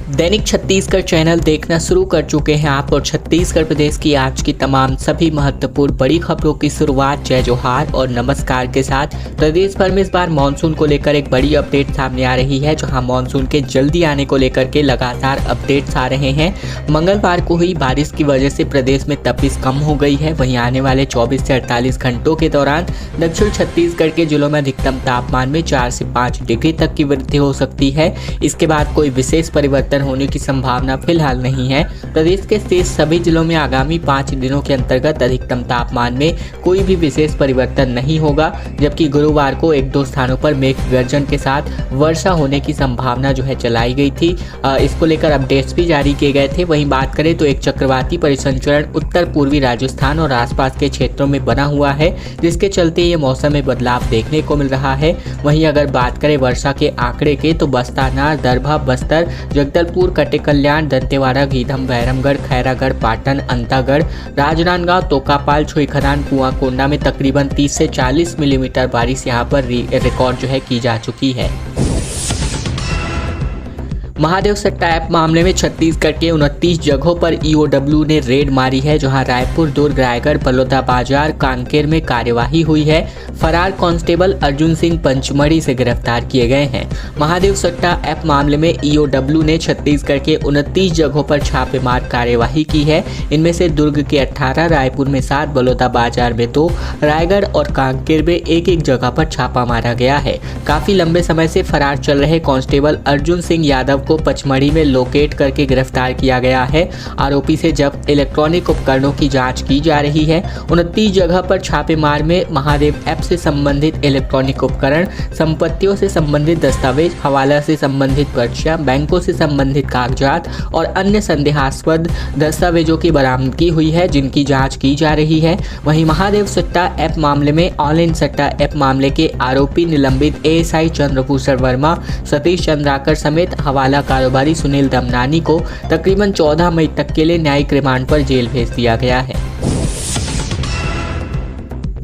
दैनिक Chhattisgarh channel देखना शुरू कर चुके हैं आप और छत्तीसगढ़ प्रदेश की आज की तमाम सभी महत्वपूर्ण बड़ी खबरों की शुरुआत जय जोहार और नमस्कार के साथ। प्रदेश भर में इस बार मानसून को लेकर एक बड़ी अपडेट सामने आ रही है, जहां मानसून के जल्दी आने को लेकर के लगातार अपडेट्स आ रहे हैं। मंगलवार को हुई बारिश की वजह से प्रदेश में तपिश कम हो गई है। वहीं आने वाले 24 से 48 घंटों के दौरान दक्षिण छत्तीसगढ़ के जिलों में अधिकतम तापमान में 4 से 5 डिग्री तक की वृद्धि हो सकती है। इसके बाद कोई विशेष परिवर्तन होने की संभावना फिलहाल नहीं है। प्रदेश के शेष सभी जिलों में आगामी 5 दिनों के अंतर्गत अधिकतम तापमान में कोई भी विशेष परिवर्तन नहीं होगा, जबकि गुरुवार को 1-2 स्थानों पर मेघ गर्जन के साथ वर्षा होने की संभावना जलाई गई थी। इसको लेकर अपडेट्स भी जारी किए गए थे। वहीं बात करें तो एक चक्रवाती परिसंचरण उत्तर पूर्वी राजस्थान और आसपास के क्षेत्रों में बना हुआ है, जिसके चलते ये मौसम में बदलाव देखने को मिल रहा है। वहीं अगर बात करें वर्षा के आंकड़े के तो बस्तानार, दरभा, बस्तर, जगदलपुर, कटेकल्याण, दंतेवाड़ा, गीधम, बैरमगढ़, खैरागढ़, पाटन, अंतागढ़, राजनांदगांव, तोकापाल, छुईखदान, कुआंकोंडा में तकरीबन 30 से 40 मिलीमीटर बारिश यहां पर रिकॉर्ड की जा चुकी है। महादेव सट्टा ऐप मामले में छत्तीसगढ़ के 29 जगहों पर ईओडब्ल्यू ने रेड मारी है, जहां रायपुर, दुर्ग, रायगढ़, बलौदाबाजार, कांकेर में कार्यवाही हुई है। फरार कांस्टेबल अर्जुन सिंह पंचमढ़ी से गिरफ्तार किए गए हैं। महादेव सट्टा ऐप मामले में ईओडब्ल्यू ने छत्तीसगढ़ के 29 जगहों पर छापेमार कार्यवाही की है। इनमें से दुर्ग के 18, रायपुर में 7, बलौदाबाजार में 2, रायगढ़ और कांकेर में एक जगह पर छापा मारा गया है। काफी लंबे समय से फरार चल रहे कांस्टेबल अर्जुन सिंह यादव को पचमढ़ी में लोकेट करके गिरफ्तार किया गया है। आरोपी से जब्त इलेक्ट्रॉनिक उपकरणों की जांच की जा रही है। 29 जगह पर छापेमार में महादेव ऐप से संबंधित इलेक्ट्रॉनिक उपकरण, संपत्तियों से संबंधित दस्तावेज, हवाला से संबंधित पर्चियां, बैंकों से संबंधित कागजात और अन्य संदेहास्पद दस्तावेजों की बरामदगी हुई है, जिनकी जांच की जा रही है। वहीं महादेव सट्टा ऐप मामले में ऑनलाइन सट्टा ऐप मामले के आरोपी निलंबित एएसआई चंद्रभूषण वर्मा, सतीश चंद्राकर समेत हवाला कारोबारी सुनील दमनानी को तकरीबन 14 मई तक के लिए न्यायिक रिमांड पर जेल भेज दिया गया है।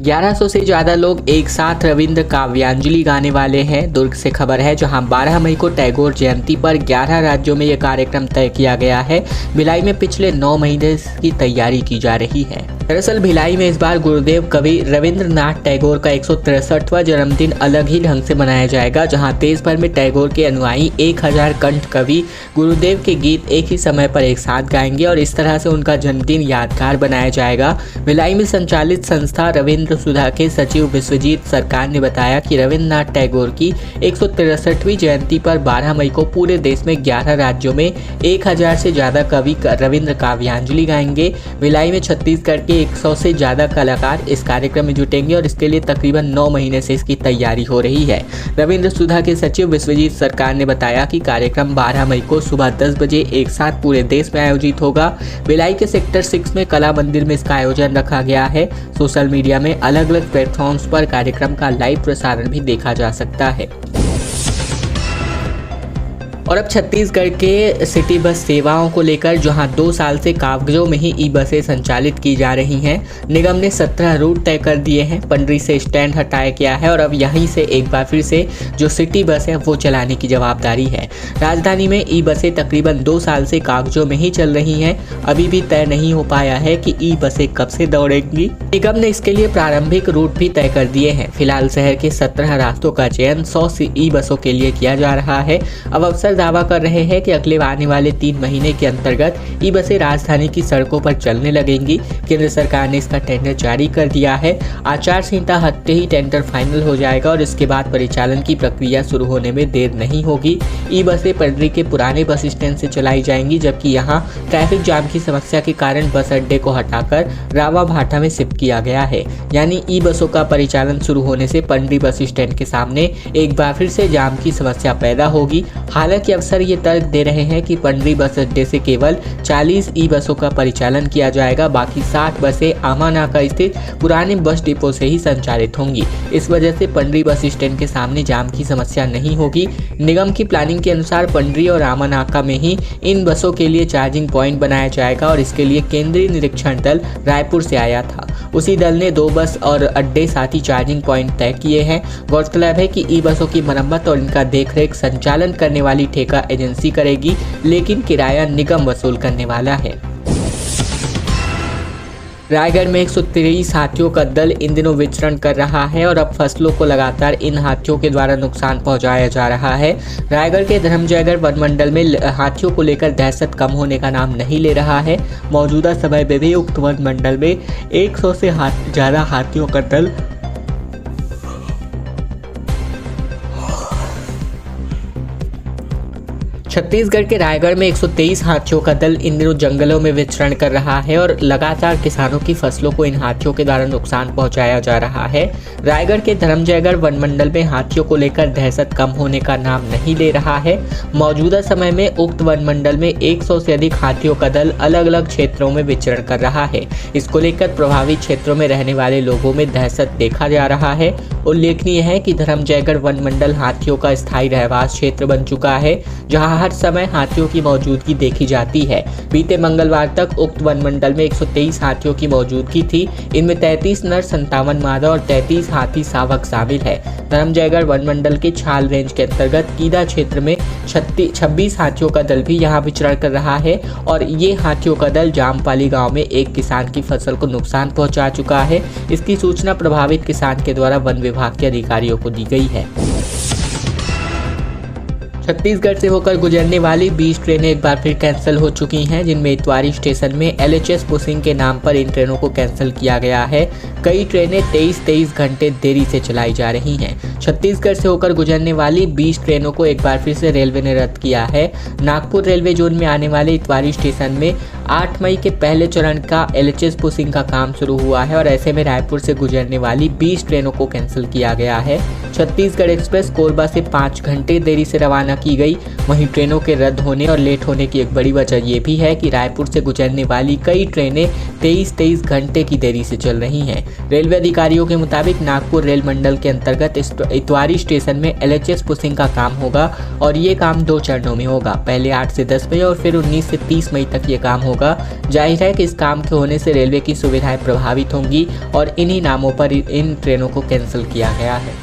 1100 से ज़्यादा लोग एक साथ रविंद्र काव्यांजलि गाने वाले हैं। दुर्ग से खबर है, जहां 12 मई को टैगोर जयंती पर 11 राज्यों में यह कार्यक्रम तय किया गया है। भिलाई में पिछले 9 महीने की तैयारी की जा रही है। दरअसल भिलाई में इस बार गुरुदेव कवि रविंद्रनाथ टैगोर का 163वां जन्मदिन अलग ही ढंग से मनाया जाएगा, जहां देश भर में टैगोर के अनुयायी 1000 कंठ कवि गुरुदेव के गीत एक ही समय पर एक साथ गाएंगे और इस तरह से उनका जन्मदिन यादगार बनाया जाएगा। भिलाई में संचालित संस्था रविंद्र सुधा के सचिव विश्वजीत सरकार ने बताया कि रविंद्रनाथ टैगोर की 163वीं जयंती पर 12 मई को पूरे देश में 11 राज्यों में 1000 से ज्यादा कवि रविंद्र काव्यांजलि गाएंगे। भिलाई में छत्तीसगढ़ के 100 से ज्यादा कलाकार इस कार्यक्रम में जुटेंगे और इसके लिए तकरीबन 9 महीने से इसकी तैयारी हो रही है। रविंद्र सुधा के सचिव विश्वजीत सरकार ने बताया कि कार्यक्रम 12 मई को सुबह 10 बजे एक साथ पूरे देश में आयोजित होगा। भिलाई के सेक्टर 6 में कला मंदिर में इसका आयोजन रखा गया है। सोशल मीडिया में अलग अलग प्लेटफॉर्म्स पर कार्यक्रम का लाइव प्रसारण भी देखा जा सकता है। और अब छत्तीसगढ़ के सिटी बस सेवाओं को लेकर, जहां 2 साल से कागजों में ही ई बसें संचालित की जा रही हैं। निगम ने 17 रूट तय कर दिए हैं। पंडरी से स्टैंड हटाया गया है और अब यहीं से एक बार फिर से जो सिटी बस है वो चलाने की जवाबदारी है। राजधानी में ई बसें तकरीबन 2 साल से कागजों में ही चल रही हैं। अभी भी तय नहीं हो पाया है कि ई बसें कब से दौड़ेंगी। निगम ने इसके लिए प्रारंभिक रूट भी तय कर दिए हैं। फिलहाल शहर के 17 रास्तों का चयन 100 ई बसों के लिए किया जा रहा है। अब अफसर दावा कर रहे हैं कि अगले आने वाले 3 महीने के अंतर्गत ई बसें राजधानी की सड़कों पर चलने लगेंगी। केंद्र सरकार ने इसका टेंडर जारी कर दिया है। आचार संहिता हटते ही टेंडर फाइनल हो जाएगा और इसके बाद परिचालन की प्रक्रिया शुरू होने में देर नहीं होगी। ई बसें पंडरी के पुराने बस स्टैंड से चलाई जाएंगी, जबकि यहाँ ट्रैफिक जाम की समस्या के कारण बस अड्डे को हटाकर रावा भाटा में शिफ्ट किया गया है। यानी ई बसों का परिचालन शुरू होने से पंडरी बस स्टैंड के सामने एक बार फिर से जाम की समस्या पैदा होगी। हालांकि अफसर ये तर्क दे रहे हैं कि पंडरी बस अड्डे से केवल 40 ई बसों का परिचालन किया जाएगा, बाकी 60 बसें आमानाका स्थित पुराने बस डिपो से ही संचालित होंगी। इस वजह से पंडरी बस स्टैंड के सामने जाम की समस्या नहीं होगी। निगम की प्लानिंग के अनुसार पंडरी और आमानाका में ही इन बसों के लिए चार्जिंग पॉइंट बनाया जाएगा और इसके लिए केंद्रीय निरीक्षण दल रायपुर से आया था। उसी दल ने 2 बस और अड्डे साथ ही चार्जिंग पॉइंट तय किए हैं। गौरतलब है कि ई बसों की मरम्मत और इनका देखरेख संचालन करने वाली ठेका एजेंसी करेगी, लेकिन किराया निगम वसूल करने वाला है। रायगढ़ में 123 हाथियों का दल इन दिनों विचरण कर रहा है और अब फसलों को लगातार इन हाथियों के द्वारा नुकसान पहुंचाया जा रहा है। रायगढ़ के धर्मजयगढ़ वन मंडल में हाथियों को लेकर दहशत कम होने का नाम नहीं ले रहा है। मौजूदा समय में भी उक्त वन मंडल में 100 से ज़्यादा हाथियों का दल छत्तीसगढ़ के रायगढ़ में 123 हाथियों का दल इन दिनों जंगलों में विचरण कर रहा है और लगातार किसानों की फसलों को इन हाथियों के द्वारा नुकसान पहुंचाया जा रहा है। रायगढ़ के धर्मजयगढ़ वन मंडल में हाथियों को लेकर दहशत कम होने का नाम नहीं ले रहा है। मौजूदा समय में उक्त वन मंडल में 100 से अधिक हाथियों का दल अलग अलग क्षेत्रों में विचरण कर रहा है। इसको लेकर प्रभावित क्षेत्रों में रहने वाले लोगों में दहशत देखा जा रहा है। उल्लेखनीय है कि धर्मजयगढ़ वन मंडल हाथियों का स्थायी रहवास क्षेत्र बन चुका है, जहां हर समय हाथियों की मौजूदगी देखी जाती है। बीते मंगलवार तक उक्त वन मंडल में 123 हाथियों की मौजूदगी थी। इनमें 33 नर, 57 मादा और 33 हाथी शावक शामिल है। धर्मजयगढ़ वन मंडल के छाल रेंज के अंतर्गत कीदा क्षेत्र में 26 हाथियों का दल भी यहां विचरण कर रहा है और ये हाथियों का दल जामपाली गांव में एक किसान की फसल को नुकसान पहुंचा चुका है। इसकी सूचना प्रभावित किसान के द्वारा वन विभाग के अधिकारियों को दी गई है। छत्तीसगढ़ से होकर गुजरने वाली 20 ट्रेनें एक बार फिर कैंसिल हो चुकी हैं, जिनमें इतवारी स्टेशन में LHS पुसिंग के नाम पर इन ट्रेनों को कैंसिल किया गया है। कई ट्रेनें 23 घंटे देरी से चलाई जा रही हैं। छत्तीसगढ़ से होकर गुजरने वाली 20 ट्रेनों को एक बार फिर से रेलवे ने रद्द किया है। नागपुर रेलवे जोन में आने वाले इतवारी स्टेशन में 8 मई के पहले चरण का LHS पुसिंग का काम शुरू हुआ है और ऐसे में रायपुर से गुजरने वाली 20 ट्रेनों को कैंसिल किया गया है। छत्तीसगढ़ एक्सप्रेस कोरबा से 5 घंटे देरी से रवाना की गई। वहीं ट्रेनों के रद्द होने और लेट होने की एक बड़ी वजह ये भी है कि रायपुर से गुजरने वाली कई ट्रेनें 23 घंटे की देरी से चल रही हैं। रेलवे अधिकारियों के मुताबिक नागपुर रेल मंडल के अंतर्गत इतवारी स्टेशन में LHS पुसिंग का काम होगा और ये काम 2 चरणों में होगा। पहले 8 से 10 मई और फिर 19 से 30 मई तक ये काम होगा। जाहिर है कि इस काम के होने से रेलवे की सुविधाएं प्रभावित होंगी और इन्हीं नामों पर इन ट्रेनों को कैंसिल किया गया है।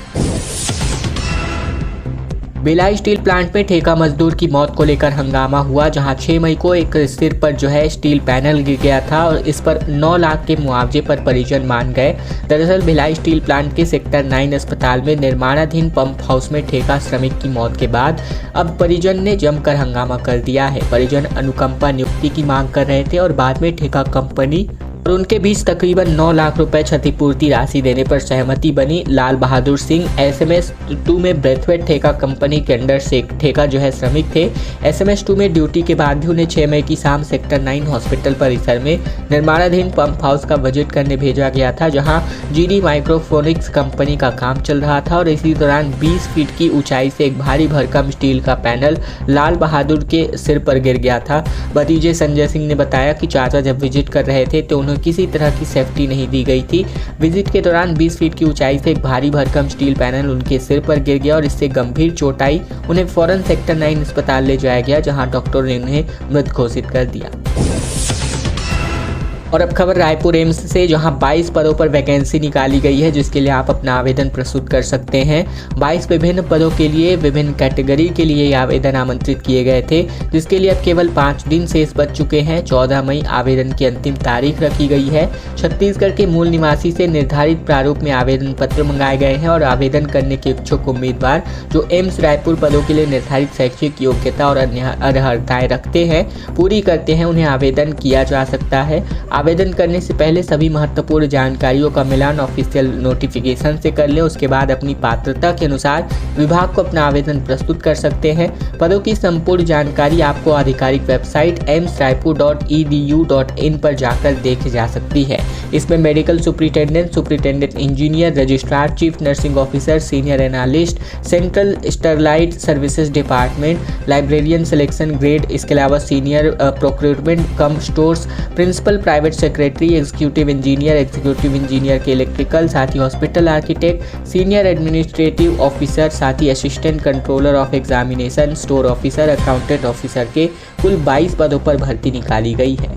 भिलाई स्टील प्लांट में ठेका मजदूर की मौत को लेकर हंगामा हुआ, जहां 6 मई को एक सिर पर स्टील पैनल गिर गया था और इस पर 9 लाख के मुआवजे पर परिजन मान गए। दरअसल भिलाई स्टील प्लांट के सेक्टर 9 अस्पताल में निर्माणाधीन पंप हाउस में ठेका श्रमिक की मौत के बाद अब परिजन ने जमकर हंगामा कर दिया है। परिजन अनुकंपा नियुक्ति की मांग कर रहे थे और बाद में ठेका कंपनी और उनके बीच तकरीबन 9 लाख रुपए क्षतिपूर्ति राशि देने पर सहमति बनी। लाल बहादुर सिंह SMS 2 में ब्रेथवेट ठेका कंपनी के अंडर से ठेका श्रमिक थे। SMS 2 में ड्यूटी के बाद भी उन्हें 6 मई की शाम सेक्टर 9 हॉस्पिटल परिसर में निर्माणाधीन पंप हाउस का विजिट करने भेजा गया था, जहां GD माइक्रोफोनिक्स कंपनी का काम चल रहा था और इसी दौरान 20 फीट की ऊंचाई से एक भारी भरकम स्टील का पैनल लाल बहादुर के सिर पर गिर गया था। भतीजे संजय सिंह ने बताया कि चाचा जब विजिट कर रहे थे तो किसी तरह की सेफ्टी नहीं दी गई थी। विजिट के दौरान 20 फीट की ऊंचाई से एक भारी भरकम स्टील पैनल उनके सिर पर गिर गया और इससे गंभीर चोट आई। उन्हें फौरन सेक्टर 9 अस्पताल ले जाया गया, जहां डॉक्टर ने उन्हें मृत घोषित कर दिया। और अब खबर रायपुर एम्स से, जहां 22 पदों पर वैकेंसी निकाली गई है, जिसके लिए आप अपना आवेदन प्रस्तुत कर सकते हैं। 22 विभिन्न पदों के लिए विभिन्न कैटेगरी के लिए ये आवेदन आमंत्रित किए गए थे, जिसके लिए अब केवल 5 दिन शेष बच चुके हैं। 14 मई आवेदन की अंतिम तारीख रखी गई है। छत्तीसगढ़ के मूल निवासी से निर्धारित प्रारूप में आवेदन पत्र मंगाए गए हैं और आवेदन करने के इच्छुक उम्मीदवार जो एम्स रायपुर पदों के लिए निर्धारित शैक्षिक योग्यता और अन्य अर्हताएं रखते हैं, पूरी करते हैं, उन्हें आवेदन किया जा सकता है। आवेदन करने से पहले सभी महत्वपूर्ण जानकारियों का मिलान ऑफिशियल नोटिफिकेशन से कर लें। उसके बाद अपनी पात्रता के अनुसार विभाग को अपना आवेदन प्रस्तुत कर सकते हैं। पदों की संपूर्ण जानकारी आपको आधिकारिक वेबसाइट emsraipur.edu.in पर जाकर देखी जा सकती है। इसमें medical superintendent engineer, registrar, chief nursing officer, senior analyst, central sterile services department, librarian selection grade, इसके अलावा senior procurement cum stores, principal private secretary, executive engineer के इलेक्ट्रिकल, साथ ही hospital architect, senior administrative officer, साथ ही assistant controller of examination, store officer, accountant officer के कुल 22 पदों पर भर्ती निकाली गई है।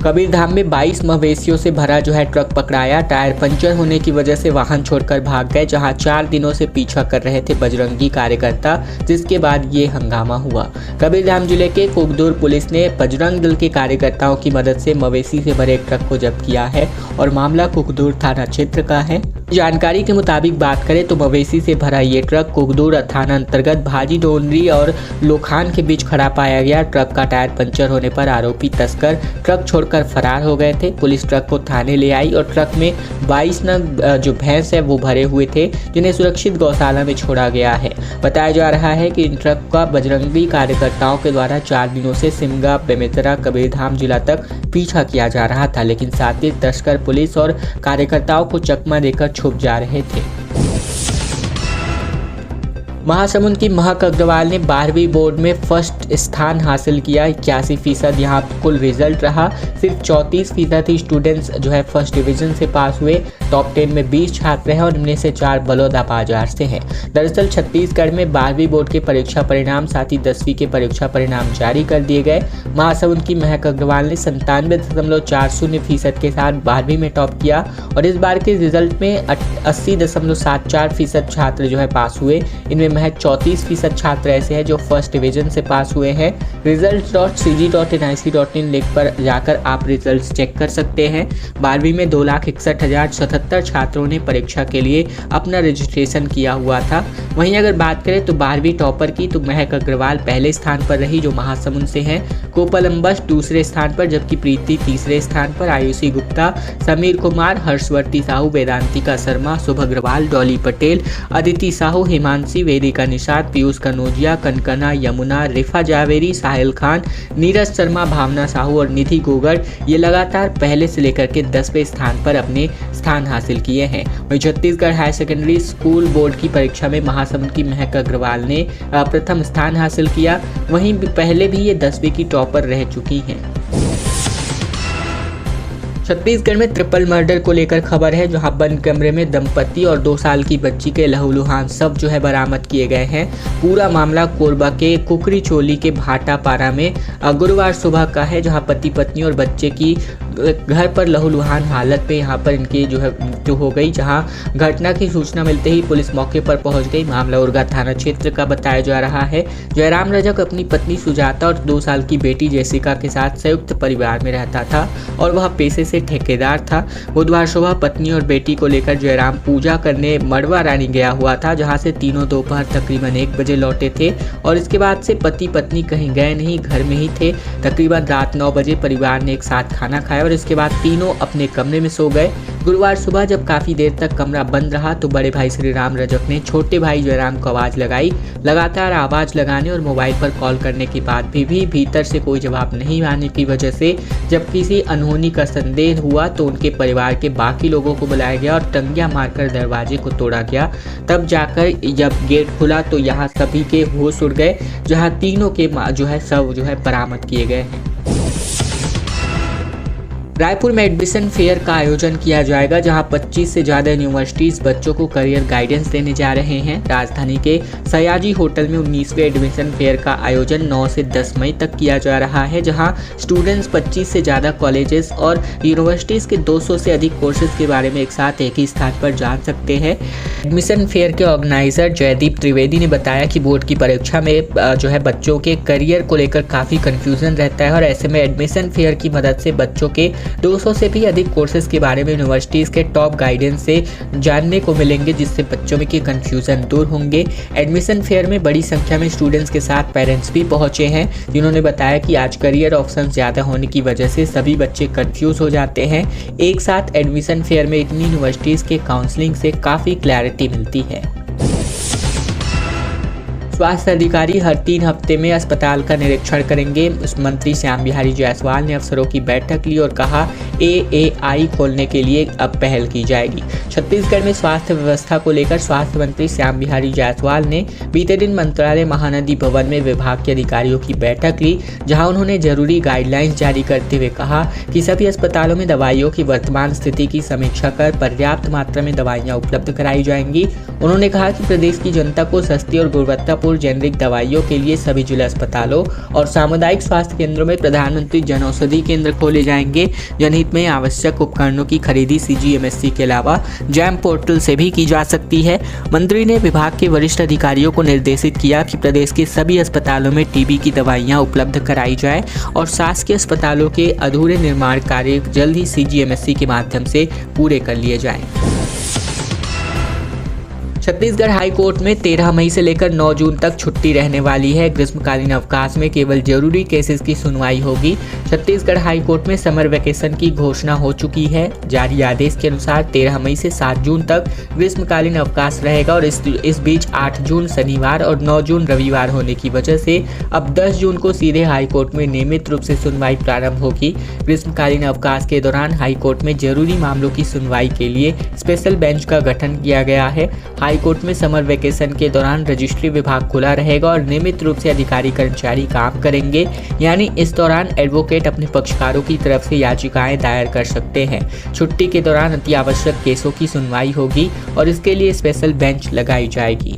कबीरधाम में 22 मवेशियों से भरा ट्रक पकड़ाया। टायर पंचर होने की वजह से वाहन छोड़कर भाग गए, जहां 4 दिनों से पीछा कर रहे थे बजरंगी कार्यकर्ता, जिसके बाद ये हंगामा हुआ। कबीरधाम जिले के कुकदूर पुलिस ने बजरंग दल के कार्यकर्ताओं की मदद से मवेशी से भरे एक ट्रक को जब्त किया है और मामला कुकदूर थाना क्षेत्र का है। जानकारी के मुताबिक बात करें तो मवेशी से भरा ये ट्रक कुकदूर थाना अंतर्गत भाजी डोनरी और लोखान के बीच खड़ा पाया गया। ट्रक का टायर पंचर होने पर आरोपी तस्कर ट्रक छोड़कर फरार हो गए थे। पुलिस ट्रक को थाने ले आई और ट्रक में 22 नग जो भैंस है वो भरे हुए थे, जिन्हें सुरक्षित गौशाला में छोड़ा गया है। बताया जा रहा है कि इन ट्रक का बजरंगी कार्यकर्ताओं के द्वारा 4 दिनों से सिमगा, बेमेतरा, कबीरधाम जिला तक पीछा किया जा रहा था, लेकिन साथ ही तस्कर पुलिस और कार्यकर्ताओं को चकमा देकर छुप जा रहे थे। महासमुंद की महक अग्रवाल ने 12वीं बोर्ड में फर्स्ट स्थान हासिल किया। 81% यहाँ कुल रिजल्ट रहा। सिर्फ 34% स्टूडेंट्स फर्स्ट डिवीजन से पास हुए। टॉप 10 में 20 छात्र हैं और इनमें से 4 बलौदा बाजार से हैं। दरअसल छत्तीसगढ़ में 12वीं बोर्ड के परीक्षा परिणाम साथ ही 10वीं के परीक्षा परिणाम जारी कर दिए गए। महासमुंद की महक अग्रवाल ने 97.40% के साथ 12वीं में टॉप किया और इस बार के रिजल्ट में 80.74% छात्र पास हुए। इनमें महज 34% छात्र ऐसे हैं जो फर्स्ट डिवीजन से पास हुए हैं। results.cg.nic.in लिंक पर जाकर आप रिजल्ट्स चेक कर सकते हैं। 12वीं में 2,61,077 छात्रों ने परीक्षा के लिए अपना रजिस्ट्रेशन किया हुआ था। वहीं अगर बात करें तो 12वीं टॉपर की तो महक अग्रवाल पहले स्थान पर रही, जो महासमुंद से हैं। कोपलम्बस दूसरे स्थान पर, जबकि प्रीति तीसरे स्थान पर। आयुषी गुप्ता, समीर कुमार, हर्षवर्ती साहू, वेदांतिका शर्मा, शुभ अग्रवाल, डॉली पटेल, अदिति साहू, हिमांशी, वेदिका निषाद, पीयूष कनौजिया, कनकना, यमुना, रिफा जावेरी, साहिल खान, नीरज शर्मा, भावना साहू और निधि गोगड़ ये लगातार पहले से लेकर के 10वें स्थान पर अपने स्थान हासिल किए हैं। वहीं Chhattisgarh higher secondary school board की परीक्षा में महासमुंद की महक अग्रवाल ने प्रथम स्थान हासिल किया। वहीं पहले भी ये 10वीं की टॉपर रह चुकी हैं। छत्तीसगढ़ में ट्रिपल मर्डर को लेकर खबर है, जहां बंद कमरे में दंपति और 2 साल की बच्ची के लहूलुहान शव बरामद किए गए हैं। पूरा मामला कोरबा के कुकरी चोली के भाटापारा में गुरुवार सुबह का है, जहां पति पत्नी और बच्चे की घर पर लहूलुहान हालत में यहाँ पर इनकी मृत्यु हो गई। जहां घटना की सूचना मिलते ही पुलिस मौके पर पहुंच गई। मामला उरगा थाना क्षेत्र का बताया जा रहा है। जयराम रजक अपनी पत्नी सुजाता और 2 साल की बेटी जेसिका के साथ संयुक्त परिवार में रहता था और वह पेशे से ठेकेदार था। बुधवार सुबह पत्नी और बेटी को लेकर जयराम पूजा करने मड़वा रानी गया हुआ था, जहां से तीनों दोपहर तकरीबन 1 बजे लौटे थे और इसके बाद से पति पत्नी कहीं गए नहीं, घर में ही थे। तकरीबन रात 9 बजे परिवार ने एक साथ खाना खाया और इसके बाद तीनों अपने कमरे में सो गए। गुरुवार सुबह जब काफी देर तक कमरा बंद रहा तो बड़े भाई श्री राम रजक ने छोटे भाई जयराम को आवाज लगाई। लगातार आवाज लगाने और मोबाइल पर कॉल करने के बाद भी भीतर से कोई जवाब नहीं आने की वजह से जब किसी अनहोनी का संदेह हुआ तो उनके परिवार के बाकी लोगों को बुलाया गया और टंगिया मारकर दरवाजे को तोड़ा गया। तब जाकर जब गेट खुला तो यहाँ सभी के होश उड़ गए, जहाँ तीनों के शव बरामद किए गए हैं। रायपुर में एडमिशन फेयर का आयोजन किया जाएगा, जहां 25 से ज़्यादा यूनिवर्सिटीज़ बच्चों को करियर गाइडेंस देने जा रहे हैं। राजधानी के सयाजी होटल में 19वें एडमिशन फेयर का आयोजन 9 से 10 मई तक किया जा रहा है, जहां स्टूडेंट्स 25 से ज़्यादा कॉलेजेस और यूनिवर्सिटीज़ के 200 से अधिक कोर्सेज के बारे में एक साथ एक ही स्थान पर जान सकते हैं। एडमिशन फेयर के ऑर्गेनाइजर जयदीप त्रिवेदी ने बताया कि बोर्ड की परीक्षा में बच्चों के करियर को लेकर काफ़ी कन्फ्यूजन रहता है और ऐसे में एडमिशन फेयर की मदद से बच्चों के 200 से भी अधिक कोर्सेज के बारे में यूनिवर्सिटीज़ के टॉप गाइडेंस से जानने को मिलेंगे, जिससे बच्चों में की कन्फ्यूज़न दूर होंगे। एडमिशन फेयर में बड़ी संख्या में स्टूडेंट्स के साथ पेरेंट्स भी पहुंचे हैं, जिन्होंने बताया कि आज करियर ऑप्शन ज़्यादा होने की वजह से सभी बच्चे कन्फ्यूज़ हो जाते हैं। एक साथ एडमिशन फेयर में इतनी यूनिवर्सिटीज़ के काउंसलिंग से काफ़ी क्लैरिटी मिलती है। स्वास्थ्य अधिकारी हर 3 हफ्ते में अस्पताल का निरीक्षण करेंगे। मंत्री श्याम बिहारी जायसवाल ने अफसरों की बैठक ली और कहा AAI खोलने के लिए अब पहल की जाएगी। छत्तीसगढ़ में स्वास्थ्य व्यवस्था को लेकर स्वास्थ्य मंत्री श्याम बिहारी जायसवाल ने बीते दिन मंत्रालय महानदी भवन में विभाग के अधिकारियों की बैठक ली, जहां उन्होंने जरूरी गाइडलाइंस जारी करते हुए कहा कि सभी अस्पतालों में दवाइयों की वर्तमान स्थिति की समीक्षा कर पर्याप्त मात्रा में दवाइयाँ उपलब्ध कराई जाएंगी। उन्होंने कहा कि प्रदेश की जनता को सस्ती और गुणवत्ता मापुर जेनरिक दवाइयों के लिए सभी जिला अस्पतालों और सामुदायिक स्वास्थ्य केंद्रों में प्रधानमंत्री जन औषधि केंद्र खोले जाएंगे। जनहित में आवश्यक उपकरणों की खरीदी CGMSC के अलावा जैम पोर्टल से भी की जा सकती है। मंत्री ने विभाग के वरिष्ठ अधिकारियों को निर्देशित किया कि प्रदेश के सभी अस्पतालों में टीबी की दवाइयां उपलब्ध कराई जाए और शासकीय अस्पतालों के अधूरे निर्माण कार्य जल्द ही CGMSC के माध्यम से पूरे कर लिए जाएं। छत्तीसगढ़ हाई कोर्ट में 13 मई से लेकर 9 जून तक छुट्टी रहने वाली है। ग्रीष्मकालीन अवकाश में केवल जरूरी केसेस की सुनवाई होगी। छत्तीसगढ़ हाई कोर्ट में समर वेकेशन की घोषणा हो चुकी है। जारी आदेश के अनुसार 13 मई से 7 जून तक ग्रीष्मकालीन अवकाश रहेगा और इस बीच 8 जून शनिवार और 9 जून रविवार होने की वजह से अब 10 जून को सीधे हाई कोर्ट में नियमित रूप से सुनवाई प्रारंभ होगी। ग्रीष्मकालीन अवकाश के दौरान हाई कोर्ट में जरूरी मामलों की सुनवाई के लिए स्पेशल बेंच का गठन किया गया है। हाई कोर्ट में समर वेकेशन के दौरान रजिस्ट्री विभाग खुला रहेगा और नियमित रूप से अधिकारी कर्मचारी काम करेंगे, यानी इस दौरान एडवोकेट अपने पक्षकारों की तरफ से याचिकाएं दायर कर सकते हैं। छुट्टी के दौरान अति आवश्यक केसों की सुनवाई होगी और इसके लिए स्पेशल बेंच लगाई जाएगी।